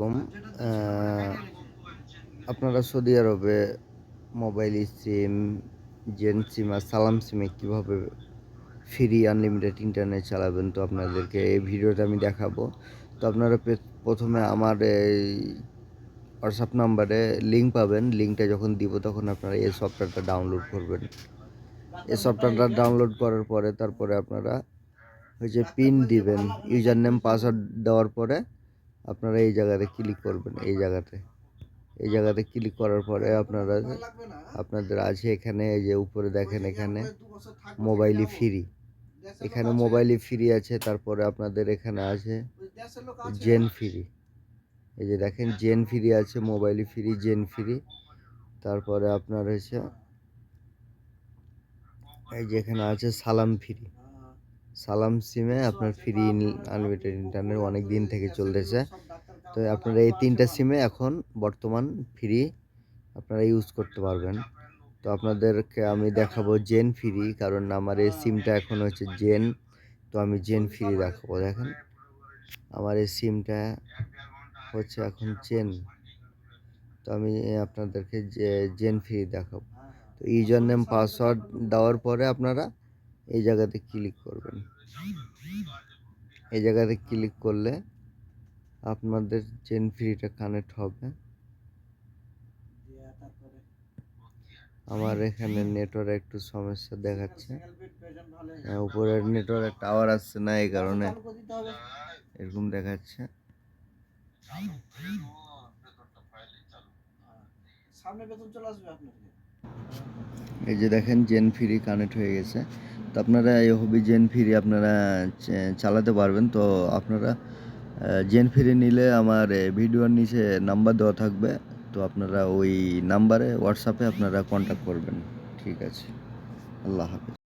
কম আপনারা সৌদি আরবে মোবাইল সিম, জেন সিম আর সালাম সিমে কীভাবে ফ্রি আনলিমিটেড ইন্টারনেট চালাবেন, তো আপনাদেরকে এই ভিডিওতে আমি দেখাবো। তো আপনারা প্রথমে আমার এই হোয়াটসঅ্যাপ নাম্বারে লিঙ্ক পাবেন। লিঙ্কটা যখন দিব তখন আপনারা এই সফটওয়্যারটা ডাউনলোড করবেন। এই সফটওয়্যারটা ডাউনলোড করার পরে তারপরে আপনারা পিন দিবেন, ইউজার নেম পাসওয়ার্ড দেওয়ার পরে আপনারা এই জায়গাতে ক্লিক করবেন। এই জায়গাতে ক্লিক করার পরে আপনাদের আছে এখানে, এই যে উপরে দেখেন এখানে মোবাইলই ফ্রি, এখানে মোবাইলই ফ্রি আছে। তারপরে আপনাদের এখানে আছে জেন ফ্রি, এই যে দেখেন জেন ফ্রি আছে, মোবাইলই ফ্রি, জেন ফ্রি। তারপরে আপনার এই যে এখানে আছে সালাম ফ্রি। সালাম সিমে আপনার ফ্রি আনলিমিটেড ইন্টারনেট অনেক দিন থেকে চলতেছে। তো আপনারা এই তিনটা সিমে এখন বর্তমান ফ্রি আপনারা ইউজ করতে পারবেন। তো আপনাদেরকে আমি দেখাবো জেন ফ্রি, কারণ আমার এই সিমটা এখন জেন। তো আমি জেন ফ্রি দেখাবো। দেখেন আমার এই সিমটা এখন জেন। তো আমি আপনাদেরকে জেন ফ্রি দেখাবো। তো ইউজার নেম পাসওয়ার্ড দেওয়ার পরে আপনারা এই জায়গাতে ক্লিক করবেন। এই জায়গাতে ক্লিক করলে আপনাদের জেন ফ্রিটা কানেক্ট হবে। আমার এখানে নেটওয়ার্ক একটু সমস্যা দেখাচ্ছে, উপরের নেটওয়ার্ক টাওয়ার আসছে না, এই কারণে এরকম দেখাচ্ছে। এই যে দেখেন জেন ফ্রি কানেক্ট হয়ে গেছে। তো আপনারা এই হবি জেন ফ্রি আপনারা চালাতে পারবেন। তো আপনারা জেন ফ্রি নিলে আমার ভিডিওর নিচে নাম্বার দেওয়া থাকবে, তো আপনারা ওই নাম্বারে হোয়াটসঅ্যাপে আপনারা কন্ট্যাক্ট করবেন। ঠিক আছে, আল্লাহ হাফেজ।